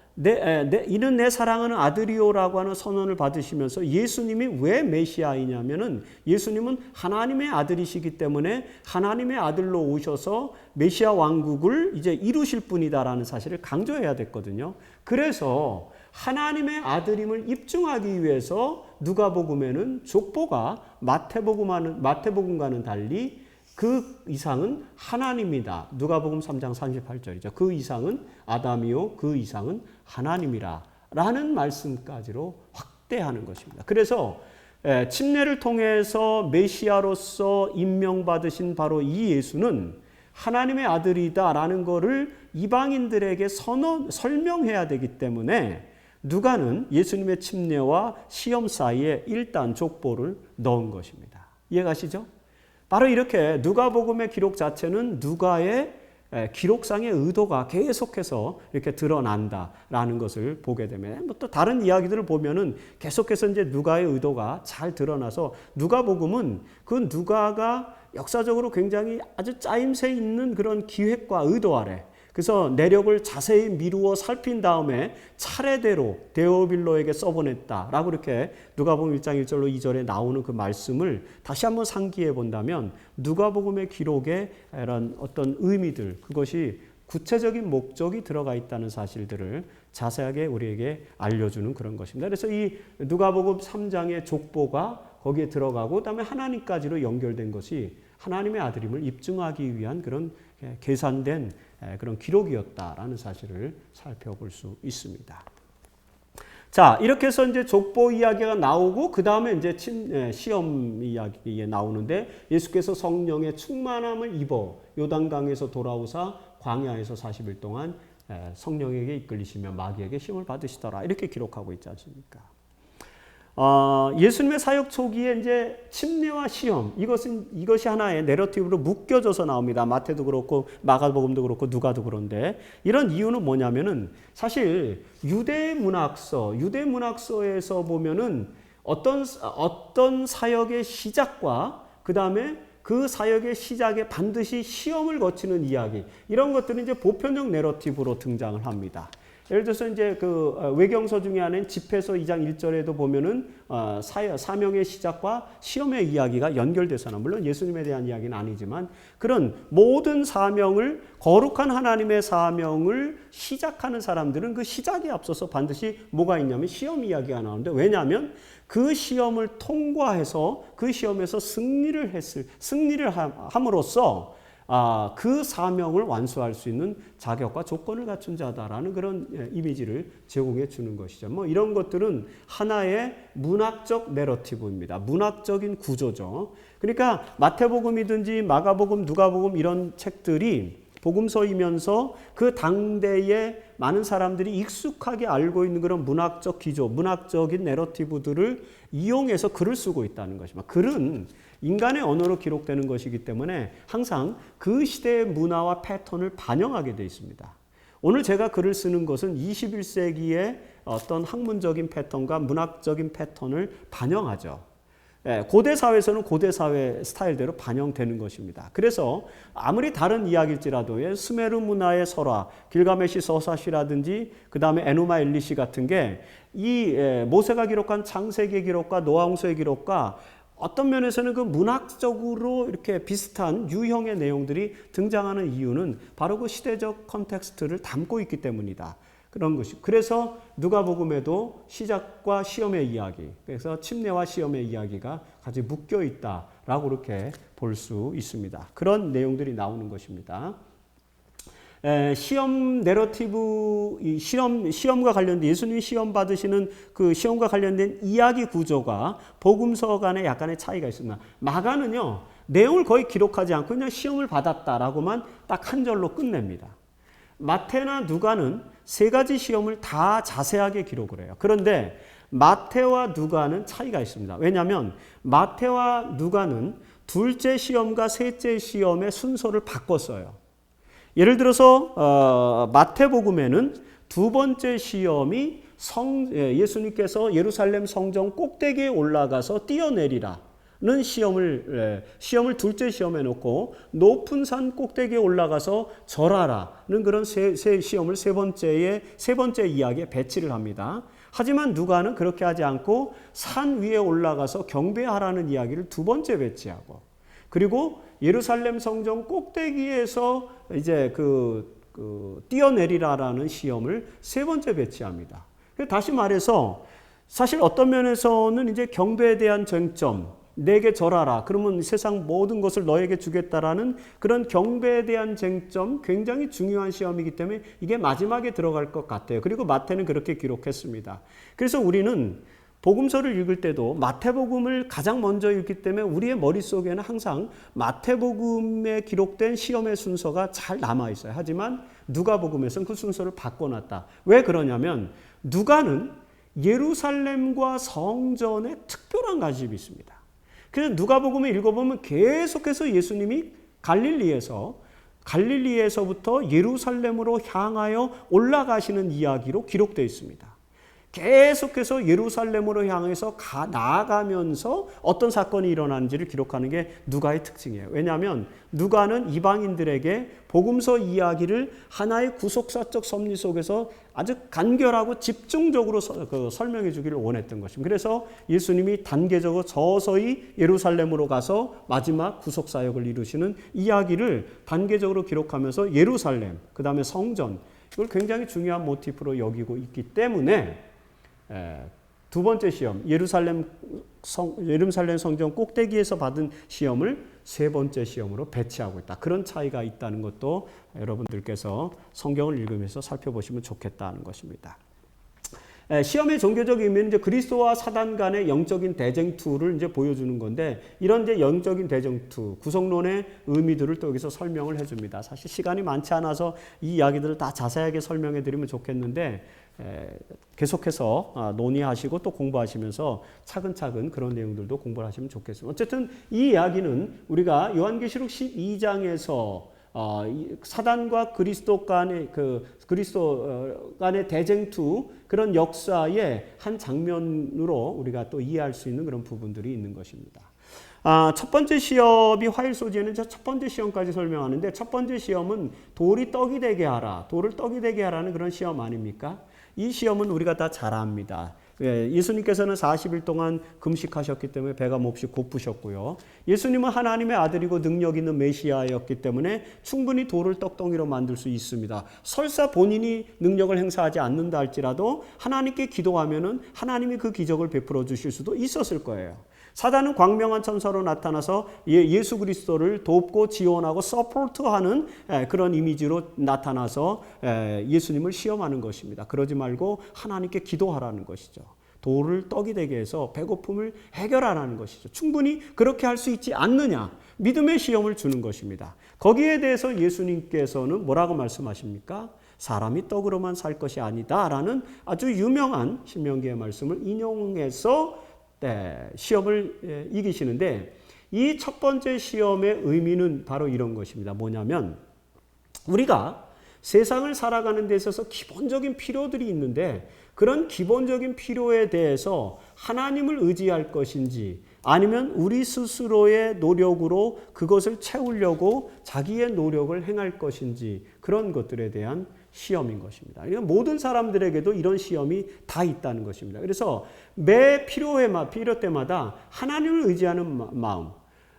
이는 내 사랑하는 아들이요라고 하는 선언을 받으시면서 예수님이 왜 메시아이냐면은 예수님은 하나님의 아들이시기 때문에 하나님의 아들로 오셔서 메시아 왕국을 이제 이루실 분이다라는 사실을 강조해야 됐거든요. 그래서 하나님의 아들임을 입증하기 위해서 누가복음에는 족보가 마태복음과는 달리 그 이상은 하나님이다. 누가복음 3장 38절이죠. 그 이상은 아담이요, 그 이상은 하나님이라 라는 말씀까지로 확대하는 것입니다. 그래서 침례를 통해서 메시아로서 임명받으신 바로 이 예수는 하나님의 아들이다라는 것을 이방인들에게 설명해야 되기 때문에 누가는 예수님의 침례와 시험 사이에 일단 족보를 넣은 것입니다. 이해가시죠? 바로 이렇게 누가복음의 기록 자체는 누가의 기록상의 의도가 계속해서 이렇게 드러난다라는 것을 보게 되면, 또 다른 이야기들을 보면은 계속해서 이제 누가의 의도가 잘 드러나서 누가복음은 그 누가가 역사적으로 굉장히 아주 짜임새 있는 그런 기획과 의도 아래, 그래서 내력을 자세히 미루어 살핀 다음에 차례대로 데오빌로에게 써보냈다라고 이렇게 누가복음 1장 1절로 2절에 나오는 그 말씀을 다시 한번 상기해 본다면 누가복음의 기록에 이런 어떤 의미들, 그것이 구체적인 목적이 들어가 있다는 사실들을 자세하게 우리에게 알려주는 그런 것입니다. 그래서 이 누가복음 3장의 족보가 거기에 들어가고 그다음에 하나님까지로 연결된 것이 하나님의 아들임을 입증하기 위한 그런 계산된 그런 기록이었다라는 사실을 살펴볼 수 있습니다. 자, 이렇게 해서 이제 족보 이야기가 나오고 그 다음에 이제 시험 이야기에 나오는데, 예수께서 성령의 충만함을 입어 요단강에서 돌아오사 광야에서 40일 동안 성령에게 이끌리시며 마귀에게 시험을 받으시더라, 이렇게 기록하고 있지 않습니까? 예수님의 사역 초기에 이제 침례와 시험, 이것이 하나의 내러티브로 묶여져서 나옵니다. 마태도 그렇고 마가복음도 그렇고 누가도 그런데, 이런 이유는 뭐냐면은 사실 유대 문학서에서 보면은 어떤 사역의 시작과 그 다음에 그 사역의 시작에 반드시 시험을 거치는 이야기, 이런 것들은 이제 보편적 내러티브로 등장을 합니다. 예를 들어서 이제 그 외경서 중에 하나인 집회서 2장 1절에도 보면은 사명의 시작과 시험의 이야기가 연결돼서 나와요. 물론 예수님에 대한 이야기는 아니지만 그런 모든 사명을, 거룩한 하나님의 사명을 시작하는 사람들은 그 시작에 앞서서 반드시 뭐가 있냐면 시험 이야기가 나오는데, 왜냐하면 그 시험을 통과해서 그 시험에서 승리를 함으로써 그 사명을 완수할 수 있는 자격과 조건을 갖춘 자다라는 그런 이미지를 제공해 주는 것이죠. 뭐 이런 것들은 하나의 문학적 내러티브입니다. 문학적인 구조죠. 그러니까 마태복음이든지 마가복음, 누가복음 이런 책들이 복음서이면서 그 당대에 많은 사람들이 익숙하게 알고 있는 그런 문학적 기조, 문학적인 내러티브들을 이용해서 글을 쓰고 있다는 것입니다. 글은 인간의 언어로 기록되는 것이기 때문에 항상 그 시대의 문화와 패턴을 반영하게 되어 있습니다. 오늘 제가 글을 쓰는 것은 21세기의 어떤 학문적인 패턴과 문학적인 패턴을 반영하죠. 고대 사회에서는 고대 사회 스타일대로 반영되는 것입니다. 그래서 아무리 다른 이야기일지라도 수메르 문화의 설화, 길가메시 서사시라든지 그 다음에 에누마 엘리시 같은 게 이 모세가 기록한 창세기 기록과 노아홍수의 기록과 어떤 면에서는 그 문학적으로 이렇게 비슷한 유형의 내용들이 등장하는 이유는 바로 그 시대적 컨텍스트를 담고 있기 때문이다. 그런 것이. 그래서 누가복음에도 시작과 시험의 이야기, 그래서 침례와 시험의 이야기가 같이 묶여 있다라고 이렇게 볼 수 있습니다. 그런 내용들이 나오는 것입니다. 시험 내러티브, 시험과 관련된, 예수님이 시험 받으시는 그 시험과 관련된 이야기 구조가 복음서 간에 약간의 차이가 있습니다. 마가는요, 내용을 거의 기록하지 않고 그냥 시험을 받았다라고만 딱 한 절로 끝냅니다. 마태나 누가는 세 가지 시험을 다 자세하게 기록을 해요. 그런데 마태와 누가는 차이가 있습니다. 왜냐하면 마태와 누가는 둘째 시험과 셋째 시험의 순서를 바꿨어요. 예를 들어서 마태복음에는 두 번째 시험이 예수님께서 예루살렘 성전 꼭대기에 올라가서 뛰어내리라는 시험을 둘째 시험에 놓고 높은 산 꼭대기에 올라가서 절하라는 그런 세 시험을 세 번째 이야기에 배치를 합니다. 하지만 누가는 그렇게 하지 않고 산 위에 올라가서 경배하라는 이야기를 두 번째 배치하고, 그리고 예루살렘 성전 꼭대기에서 이제 뛰어내리라라는 시험을 세 번째 배치합니다. 다시 말해서 사실 어떤 면에서는 이제 경배에 대한 쟁점, 내게 절하라, 그러면 세상 모든 것을 너에게 주겠다라는 그런 경배에 대한 쟁점, 굉장히 중요한 시험이기 때문에 이게 마지막에 들어갈 것 같아요. 그리고 마태는 그렇게 기록했습니다. 그래서 우리는 복음서를 읽을 때도 마태복음을 가장 먼저 읽기 때문에 우리의 머릿속에는 항상 마태복음에 기록된 시험의 순서가 잘 남아있어요. 하지만 누가복음에서는 그 순서를 바꿔놨다. 왜 그러냐면 누가는 예루살렘과 성전에 특별한 관심이 있습니다. 그래서 누가복음을 읽어보면 계속해서 예수님이 갈릴리에서부터 예루살렘으로 향하여 올라가시는 이야기로 기록되어 있습니다. 계속해서 예루살렘으로 향해서 나아가면서 어떤 사건이 일어나는지를 기록하는 게 누가의 특징이에요. 왜냐하면 누가는 이방인들에게 복음서 이야기를 하나의 구속사적 섭리 속에서 아주 간결하고 집중적으로 설명해 주기를 원했던 것입니다. 그래서 예수님이 단계적으로 서서히 예루살렘으로 가서 마지막 구속사역을 이루시는 이야기를 단계적으로 기록하면서 예루살렘, 그 다음에 성전, 이걸 굉장히 중요한 모티프로 여기고 있기 때문에 두 번째 시험, 예루살렘 성전 꼭대기에서 받은 시험을 세 번째 시험으로 배치하고 있다. 그런 차이가 있다는 것도 여러분들께서 성경을 읽으면서 살펴보시면 좋겠다는 것입니다. 시험의 종교적 의미는 이제 그리스도와 사단 간의 영적인 대쟁투를 이제 보여주는 건데, 이런 이제 영적인 대쟁투, 구속론의 의미들을 또 여기서 설명을 해줍니다. 사실 시간이 많지 않아서 이 이야기들을 다 자세하게 설명해 드리면 좋겠는데, 계속해서 논의하시고 또 공부하시면서 차근차근 그런 내용들도 공부를 하시면 좋겠습니다. 어쨌든 이 이야기는 우리가 요한계시록 12장에서 사단과 그리스도 간의 그리스도 간의 대쟁투 그런 역사의 한 장면으로 우리가 또 이해할 수 있는 그런 부분들이 있는 것입니다. 첫 번째 시험이 화일 소지에는 첫 번째 시험까지 설명하는데 첫 번째 시험은 돌이 떡이 되게 하라. 돌을 떡이 되게 하라는 그런 시험 아닙니까? 이 시험은 우리가 다 잘 압니다. 예수님께서는 40일 동안 금식하셨기 때문에 배가 몹시 고프셨고요. 예수님은 하나님의 아들이고 능력 있는 메시아였기 때문에 충분히 돌을 떡덩이로 만들 수 있습니다. 설사 본인이 능력을 행사하지 않는다 할지라도 하나님께 기도하면은 하나님이 그 기적을 베풀어 주실 수도 있었을 거예요. 사단은 광명한 천사로 나타나서 예수 그리스도를 돕고 지원하고 서포트하는 그런 이미지로 나타나서 예수님을 시험하는 것입니다. 그러지 말고 하나님께 기도하라는 것이죠. 돌을 떡이 되게 해서 배고픔을 해결하라는 것이죠. 충분히 그렇게 할 수 있지 않느냐. 믿음의 시험을 주는 것입니다. 거기에 대해서 예수님께서는 뭐라고 말씀하십니까? 사람이 떡으로만 살 것이 아니다라는 아주 유명한 신명기의 말씀을 인용해서 시험을 이기시는데 이 첫 번째 시험의 의미는 바로 이런 것입니다. 뭐냐면 우리가 세상을 살아가는 데 있어서 기본적인 필요들이 있는데 그런 기본적인 필요에 대해서 하나님을 의지할 것인지 아니면 우리 스스로의 노력으로 그것을 채우려고 자기의 노력을 행할 것인지 그런 것들에 대한 시험인 것입니다. 모든 사람들에게도 이런 시험이 다 있다는 것입니다. 그래서 매 필요 때마다 하나님을 의지하는 마음,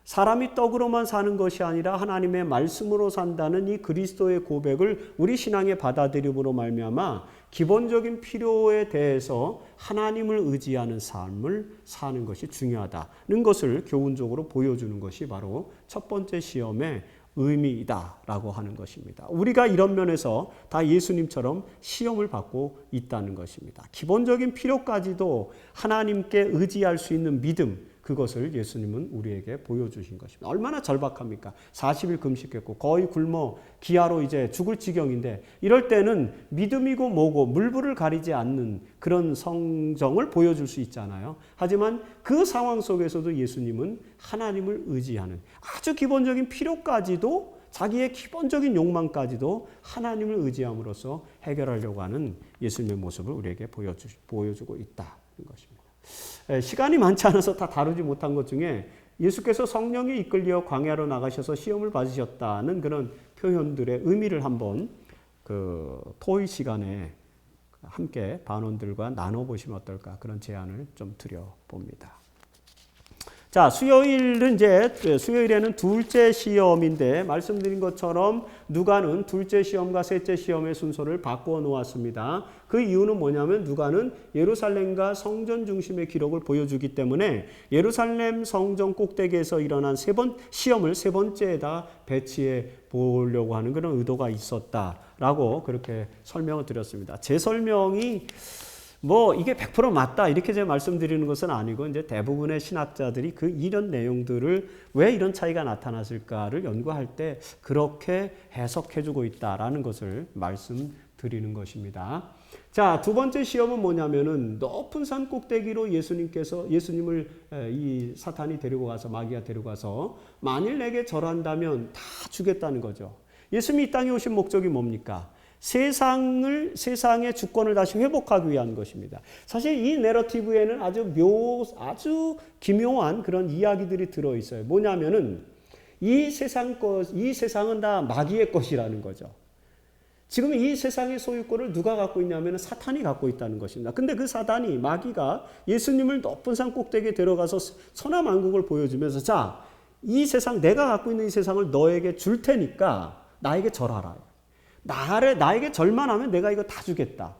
사람이 떡으로만 사는 것이 아니라 하나님의 말씀으로 산다는 이 그리스도의 고백을 우리 신앙에 받아들임으로 말미암아 기본적인 필요에 대해서 하나님을 의지하는 삶을 사는 것이 중요하다는 것을 교훈적으로 보여주는 것이 바로 첫 번째 시험의 의미이다라고 하는 것입니다. 우리가 이런 면에서 다 예수님처럼 시험을 받고 있다는 것입니다. 기본적인 필요까지도 하나님께 의지할 수 있는 믿음, 그것을 예수님은 우리에게 보여주신 것입니다. 얼마나 절박합니까? 40일 금식했고 거의 굶어 기아로 이제 죽을 지경인데 이럴 때는 믿음이고 뭐고 물불을 가리지 않는 그런 성정을 보여줄 수 있잖아요. 하지만 그 상황 속에서도 예수님은 하나님을 의지하는 아주 기본적인 필요까지도 자기의 기본적인 욕망까지도 하나님을 의지함으로써 해결하려고 하는 예수님의 모습을 우리에게 보여주고 있다는 것입니다. 시간이 많지 않아서 다 다루지 못한 것 중에 예수께서 성령에 이끌려 광야로 나가셔서 시험을 받으셨다는 그런 표현들의 의미를 한번 토의 시간에 함께 반원들과 나눠보시면 어떨까 그런 제안을 좀 드려봅니다. 자, 수요일에는 둘째 시험인데 말씀드린 것처럼 누가는 둘째 시험과 셋째 시험의 순서를 바꾸어 놓았습니다. 그 이유는 뭐냐면 누가는 예루살렘과 성전 중심의 기록을 보여주기 때문에 예루살렘 성전 꼭대기에서 일어난 시험을 세 번째에다 배치해 보려고 하는 그런 의도가 있었다라고 그렇게 설명을 드렸습니다. 제 설명이 이게 100% 맞다 이렇게 제가 말씀드리는 것은 아니고 이제 대부분의 신학자들이 이런 내용들을 왜 이런 차이가 나타났을까를 연구할 때 그렇게 해석해주고 있다라는 것을 말씀드리는 것입니다. 자, 두 번째 시험은 뭐냐면은 높은 산 꼭대기로 예수님을 이 사탄이 데리고 가서 마귀가 데리고 가서 만일 내게 절한다면 다 주겠다는 거죠. 예수님이 이 땅에 오신 목적이 뭡니까? 세상의 주권을 다시 회복하기 위한 것입니다. 사실 이 내러티브에는 아주 기묘한 그런 이야기들이 들어있어요. 뭐냐면은 이 세상은 다 마귀의 것이라는 거죠. 지금 이 세상의 소유권을 누가 갖고 있냐면 사탄이 갖고 있다는 것입니다. 근데 그 사탄이 마귀가 예수님을 높은 산 꼭대기에 데려가서 천하만국을 보여주면서 자, 이 세상 내가 갖고 있는 이 세상을 너에게 줄 테니까 나에게 절하라. 나에게 절만 하면 내가 이거 다 주겠다.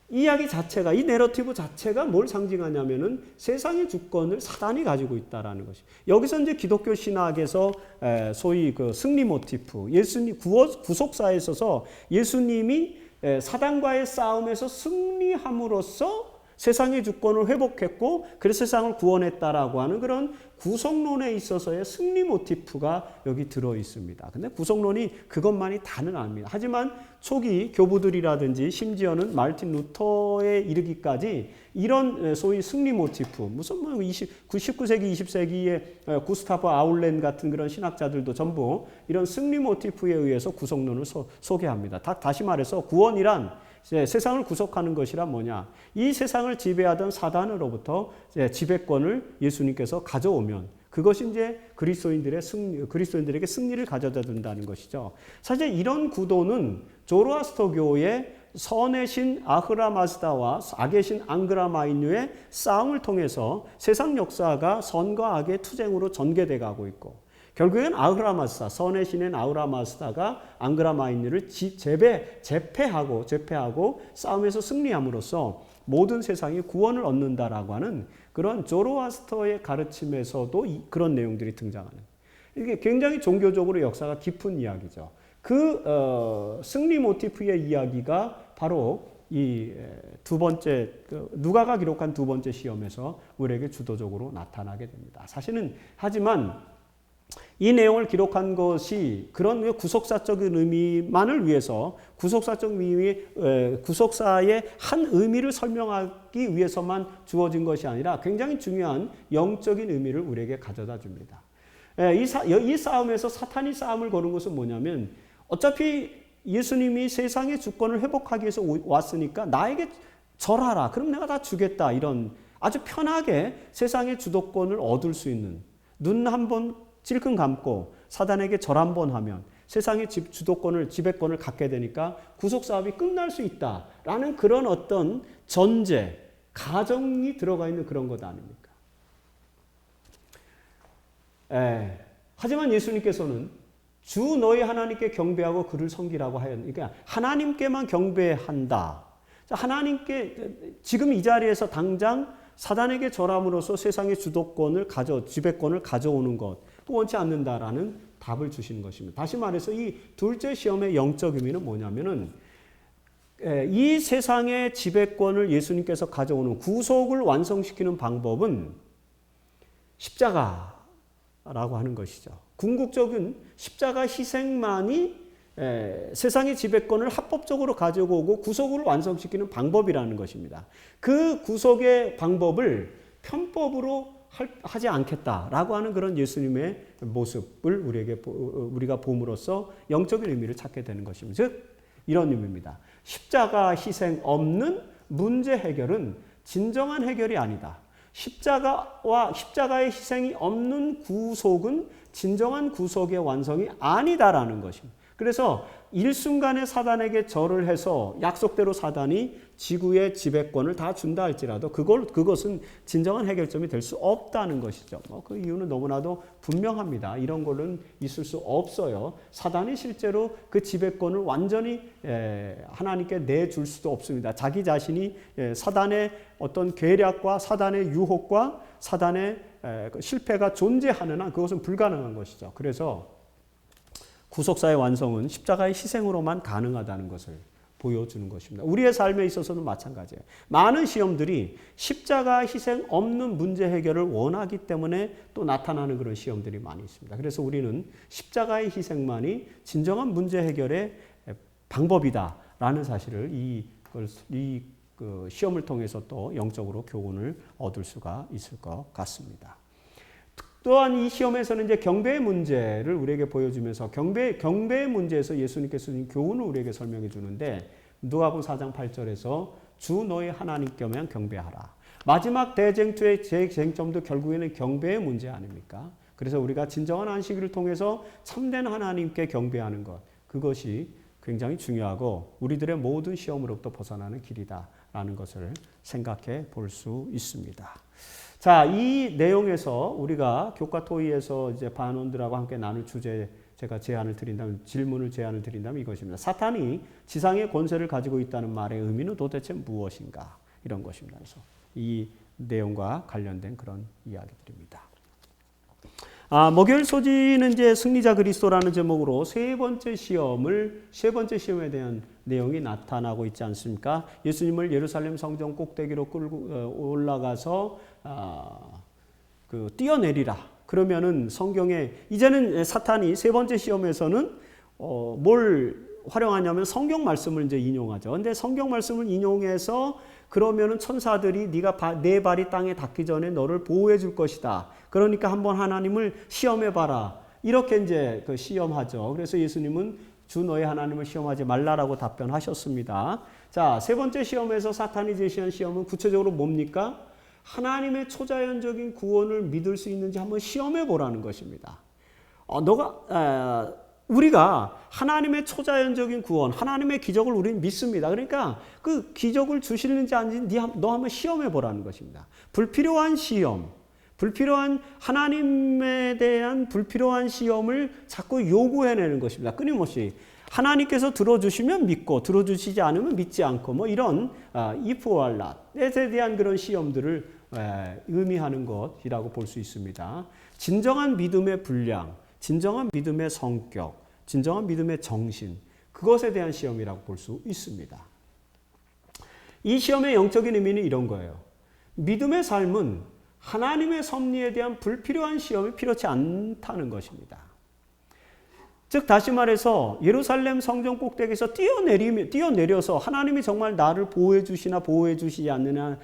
이야기 자체가, 이 내러티브 자체가 뭘 상징하냐면은 세상의 주권을 사단이 가지고 있다라는 것이. 여기서 이제 기독교 신학에서 소위 승리 모티프, 예수님 구속사에 있어서 예수님이 사단과의 싸움에서 승리함으로써 세상의 주권을 회복했고 그래서 세상을 구원했다라고 하는 그런 구속론에 있어서의 승리 모티프가 여기 들어 있습니다. 근데 구속론이 그것만이 다는 아닙니다. 하지만 초기 교부들이라든지 심지어는 마르틴 루터에 이르기까지 이런 소위 승리 모티프, 무슨 19세기, 20세기의 구스타프 아울렌 같은 그런 신학자들도 전부 이런 승리 모티프에 의해서 구속론을 소개합니다. 다시 말해서 구원이란 세상을 구속하는 것이란 뭐냐? 이 세상을 지배하던 사단으로부터 지배권을 예수님께서 가져오면 그것이 이제 그리스도인들에게 승리를 가져다 준다는 것이죠. 사실 이런 구도는 조로아스터교의 선의 신 아흐라마스다와 악의 신 앙그라마인유의 싸움을 통해서 세상 역사가 선과 악의 투쟁으로 전개돼 가고 있고 결국엔 아흐라마스다, 선의 신인 아흐라마스다가 앙그라마인유를 제패하고 싸움에서 승리함으로써 모든 세상이 구원을 얻는다라고 하는 그런 조로아스터의 가르침에서도 그런 내용들이 등장하는. 이게 굉장히 종교적으로 역사가 깊은 이야기죠. 승리 모티프의 이야기가 바로 이 두 번째 누가가 기록한 두 번째 시험에서 우리에게 주도적으로 나타나게 됩니다. 하지만 이 내용을 기록한 것이 그런 구속사적인 의미만을 위해서 구속사의 한 의미를 설명하기 위해서만 주어진 것이 아니라 굉장히 중요한 영적인 의미를 우리에게 가져다 줍니다. 이 싸움에서 사탄이 싸움을 거는 것은 뭐냐면 어차피 예수님이 세상의 주권을 회복하기 위해서 왔으니까 나에게 절하라. 그럼 내가 다 주겠다. 이런 아주 편하게 세상의 주도권을 얻을 수 있는 눈 한번 찔끔 감고 사단에게 절 한번 하면 세상의 주도권을, 지배권을 갖게 되니까 구속사업이 끝날 수 있다라는 그런 어떤 전제, 가정이 들어가 있는 그런 것 아닙니까? 하지만 예수님께서는 주 너희 하나님께 경배하고 그를 섬기라고 하였으니까 그러니까 하나님께만 경배한다. 하나님께 지금 이 자리에서 당장 사단에게 절함으로써 세상의 주도권을 지배권을 가져오는 것 원치 않는다라는 답을 주시는 것입니다. 다시 말해서 이 둘째 시험의 영적 의미는 뭐냐면은 이 세상의 지배권을 예수님께서 가져오는 구속을 완성시키는 방법은 십자가라고 하는 것이죠. 궁극적인 십자가 희생만이 세상의 지배권을 합법적으로 가지고 오고 구속을 완성시키는 방법이라는 것입니다. 그 구속의 방법을 편법으로 하지 않겠다라고 하는 그런 예수님의 모습을 우리가 봄으로써 영적인 의미를 찾게 되는 것입니다. 즉 이런 의미입니다. 십자가 희생 없는 문제 해결은 진정한 해결이 아니다. 십자가의 희생이 없는 구속은 진정한 구속의 완성이 아니다라는 것입니다. 그래서 일순간에 사단에게 절을 해서 약속대로 사단이 지구의 지배권을 다 준다 할지라도 그것은 진정한 해결점이 될 수 없다는 것이죠. 그 이유는 너무나도 분명합니다. 이런 거는 있을 수 없어요. 사단이 실제로 그 지배권을 완전히 하나님께 내줄 수도 없습니다. 자기 자신이 사단의 어떤 계략과 사단의 유혹과 사단의 실패가 존재하는 한 그것은 불가능한 것이죠. 그래서 구속사의 완성은 십자가의 희생으로만 가능하다는 것을 보여주는 것입니다. 우리의 삶에 있어서는 마찬가지예요. 많은 시험들이 십자가 희생 없는 문제 해결을 원하기 때문에 또 나타나는 그런 시험들이 많이 있습니다. 그래서 우리는 십자가의 희생만이 진정한 문제 해결의 방법이다라는 사실을 이 시험을 통해서 또 영적으로 교훈을 얻을 수가 있을 것 같습니다. 또한 이 시험에서는 이제 경배의 문제를 우리에게 보여주면서 경배의 문제에서 예수님께서 주신 교훈을 우리에게 설명해 주는데 누가복음 4장 8절에서 주 너희 하나님께만 경배하라. 마지막 대쟁투의 쟁점도 결국에는 경배의 문제 아닙니까? 그래서 우리가 진정한 안식일을 통해서 참된 하나님께 경배하는 것, 그것이 굉장히 중요하고 우리들의 모든 시험으로부터 벗어나는 길이다라는 것을 생각해 볼 수 있습니다. 자, 이 내용에서 우리가 교과 토의에서 이제 반원들하고 함께 나눌 주제 제가 질문을 제안을 드린다면 이것입니다. 사탄이 지상의 권세를 가지고 있다는 말의 의미는 도대체 무엇인가? 이런 것입니다. 그래서 이 내용과 관련된 그런 이야기들입니다. 목요일 소지는 이제 승리자 그리스도라는 제목으로 세 번째 시험에 대한 내용이 나타나고 있지 않습니까? 예수님을 예루살렘 성전 꼭대기로 끌고 올라가서 뛰어내리라. 그러면은 성경에 이제는 사탄이 세 번째 시험에서는 뭘 활용하냐면 성경 말씀을 이제 인용하죠. 근데 성경 말씀을 인용해서 그러면은 천사들이 네가 내 발이 땅에 닿기 전에 너를 보호해 줄 것이다. 그러니까 한번 하나님을 시험해 봐라. 이렇게 이제 시험하죠. 그래서 예수님은 주 너의 하나님을 시험하지 말라라고 답변하셨습니다. 자, 세 번째 시험에서 사탄이 제시한 시험은 구체적으로 뭡니까? 하나님의 초자연적인 구원을 믿을 수 있는지 한번 시험해 보라는 것입니다. 우리가 하나님의 초자연적인 구원, 하나님의 기적을 우리는 믿습니다. 그러니까 그 기적을 주시는지 아닌지 너 한번 시험해 보라는 것입니다. 불필요한 시험, 하나님에 대한 불필요한 시험을 자꾸 요구해내는 것입니다. 끊임없이. 하나님께서 들어주시면 믿고 들어주시지 않으면 믿지 않고 이런 if or not에 대한 그런 시험들을 의미하는 것이라고 볼 수 있습니다. 진정한 믿음의 분량, 진정한 믿음의 성격, 진정한 믿음의 정신, 그것에 대한 시험이라고 볼 수 있습니다. 이 시험의 영적인 의미는 이런 거예요. 믿음의 삶은 하나님의 섭리에 대한 불필요한 시험이 필요치 않다는 것입니다. 즉 다시 말해서 예루살렘 성전 꼭대기에서 뛰어내려서 하나님이 정말 나를 보호해 주시나 보호해 주시지 않느냐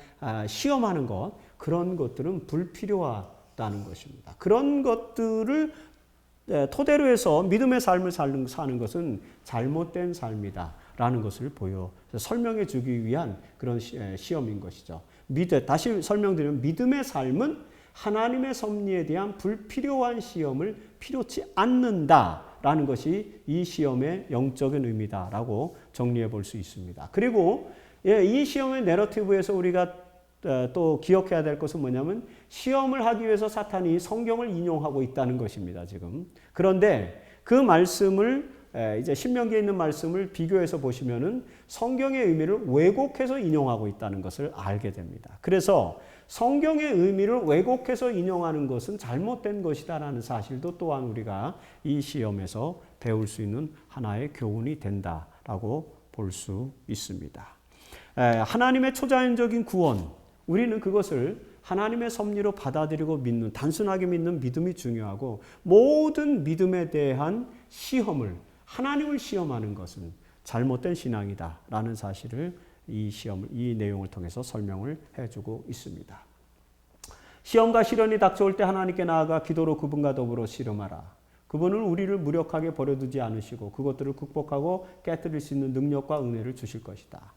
시험하는 것, 그런 것들은 불필요하다는 것입니다. 그런 것들을 토대로 해서 믿음의 삶을 사는 것은 잘못된 삶이다라는 것을 설명해 주기 위한 그런 시험인 것이죠. 다시 설명드리면 믿음의 삶은 하나님의 섭리에 대한 불필요한 시험을 필요치 않는다라는 것이 이 시험의 영적인 의미다라고 정리해 볼 수 있습니다. 그리고 이 시험의 내러티브에서 우리가 또 기억해야 될 것은 뭐냐면 시험을 하기 위해서 사탄이 성경을 인용하고 있다는 것입니다, 지금. 그런데 그 말씀을 이제 신명기에 있는 말씀을 비교해서 보시면은 성경의 의미를 왜곡해서 인용하고 있다는 것을 알게 됩니다. 그래서 성경의 의미를 왜곡해서 인용하는 것은 잘못된 것이다라는 사실도 또한 우리가 이 시험에서 배울 수 있는 하나의 교훈이 된다라고 볼 수 있습니다. 하나님의 초자연적인 구원, 우리는 그것을 하나님의 섭리로 받아들이고 믿는, 단순하게 믿는 믿음이 중요하고, 모든 믿음에 대한 시험을, 하나님을 시험하는 것은 잘못된 신앙이다라는 사실을 이 내용을 통해서 설명을 해주고 있습니다. 시험과 시련이 닥쳐올 때 하나님께 나아가 기도로 그분과 더불어 씨름하라. 그분은 우리를 무력하게 버려두지 않으시고 그것들을 극복하고 깨뜨릴 수 있는 능력과 은혜를 주실 것이다.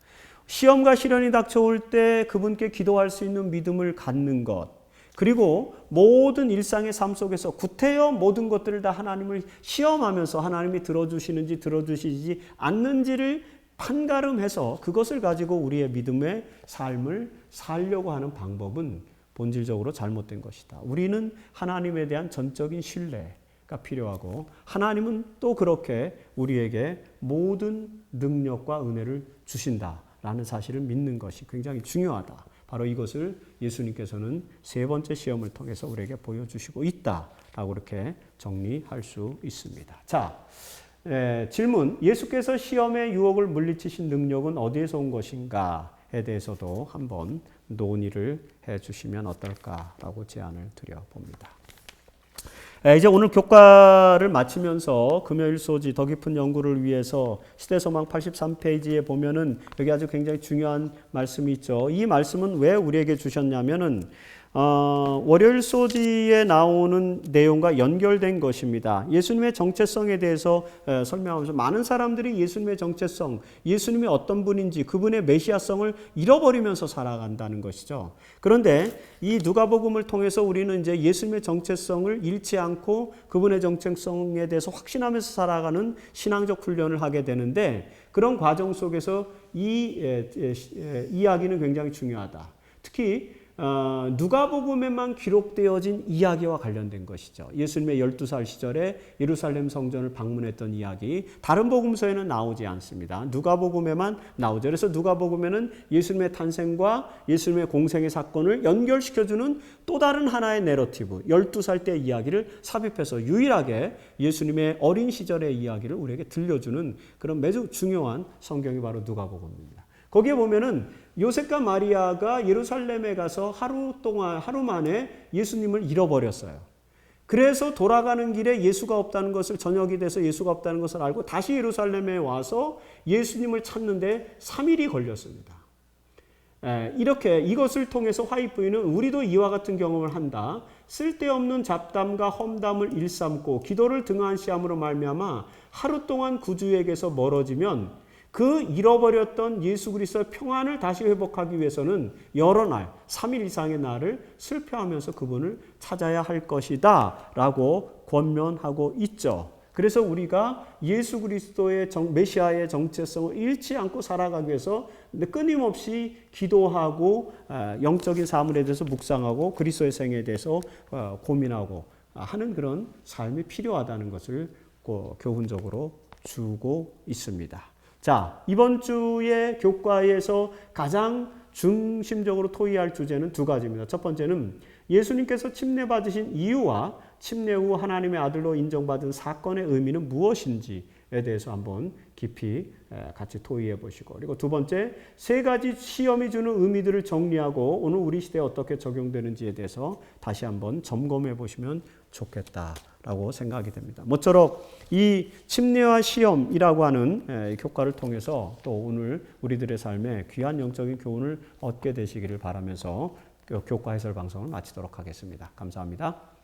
시험과 시련이 닥쳐올 때 그분께 기도할 수 있는 믿음을 갖는 것, 그리고 모든 일상의 삶 속에서 구태여 모든 것들을 다 하나님을 시험하면서 하나님이 들어주시는지 들어주시지 않는지를 판가름해서 그것을 가지고 우리의 믿음의 삶을 살려고 하는 방법은 본질적으로 잘못된 것이다. 우리는 하나님에 대한 전적인 신뢰가 필요하고, 하나님은 또 그렇게 우리에게 모든 능력과 은혜를 주신다라는 사실을 믿는 것이 굉장히 중요하다. 바로 이것을 예수님께서는 세 번째 시험을 통해서 우리에게 보여주시고 있다라고 이렇게 정리할 수 있습니다. 자, 질문. 예수께서 시험의 유혹을 물리치신 능력은 어디에서 온 것인가에 대해서도 한번 논의를 해 주시면 어떨까라고 제안을 드려봅니다. 이제 오늘 교과를 마치면서 금요일 소지 더 깊은 연구를 위해서 시대소망 83페이지에 보면은 여기 아주 굉장히 중요한 말씀이 있죠. 이 말씀은 왜 우리에게 주셨냐면은 월요일 소지에 나오는 내용과 연결된 것입니다. 예수님의 정체성에 대해서 설명하면서 많은 사람들이 예수님의 정체성, 예수님이 어떤 분인지 그분의 메시아성을 잃어버리면서 살아간다는 것이죠. 그런데 이 누가복음을 통해서 우리는 이제 예수님의 정체성을 잃지 않고 그분의 정체성에 대해서 확신하면서 살아가는 신앙적 훈련을 하게 되는데, 그런 과정 속에서 이 이야기는 굉장히 중요하다. 특히 누가복음에만 기록되어진 이야기와 관련된 것이죠. 예수님의 12살 시절에 예루살렘 성전을 방문했던 이야기, 다른 복음서에는 나오지 않습니다. 누가복음에만 나오죠. 그래서 누가복음에는 예수님의 탄생과 예수님의 공생의 사건을 연결시켜주는 또 다른 하나의 내러티브, 12살 때 이야기를 삽입해서 유일하게 예수님의 어린 시절의 이야기를 우리에게 들려주는 그런 매우 중요한 성경이 바로 누가복음입니다. 거기에 보면은 요셉과 마리아가 예루살렘에 가서 하루 만에 예수님을 잃어버렸어요. 그래서 돌아가는 길에 예수가 없다는 것을, 저녁이 돼서 예수가 없다는 것을 알고 다시 예루살렘에 와서 예수님을 찾는데 3일이 걸렸습니다. 이렇게 이것을 통해서 화이트 부인은 우리도 이와 같은 경험을 한다. 쓸데없는 잡담과 험담을 일삼고 기도를 등한시함으로 말미암아 하루 동안 구주에게서 멀어지면 그 잃어버렸던 예수 그리스도의 평안을 다시 회복하기 위해서는 여러 날, 3일 이상의 날을 슬퍼하면서 그분을 찾아야 할 것이다 라고 권면하고 있죠. 그래서 우리가 예수 그리스도의 메시아의 정체성을 잃지 않고 살아가기 위해서 끊임없이 기도하고 영적인 사물에 대해서 묵상하고 그리스도의 생애에 대해서 고민하고 하는 그런 삶이 필요하다는 것을 교훈적으로 주고 있습니다. 자, 이번 주의 교과에서 가장 중심적으로 토의할 주제는 두 가지입니다. 첫 번째는 예수님께서 침례받으신 이유와 침례 후 하나님의 아들로 인정받은 사건의 의미는 무엇인지에 대해서 한번 깊이 같이 토의해 보시고, 그리고 두 번째, 세 가지 시험이 주는 의미들을 정리하고 오늘 우리 시대에 어떻게 적용되는지에 대해서 다시 한번 점검해 보시면 좋겠다라고 생각이 됩니다. 모쪼록 이 침례와 시험이라고 하는 교과를 통해서 또 오늘 우리들의 삶에 귀한 영적인 교훈을 얻게 되시기를 바라면서 교과 해설 방송을 마치도록 하겠습니다. 감사합니다.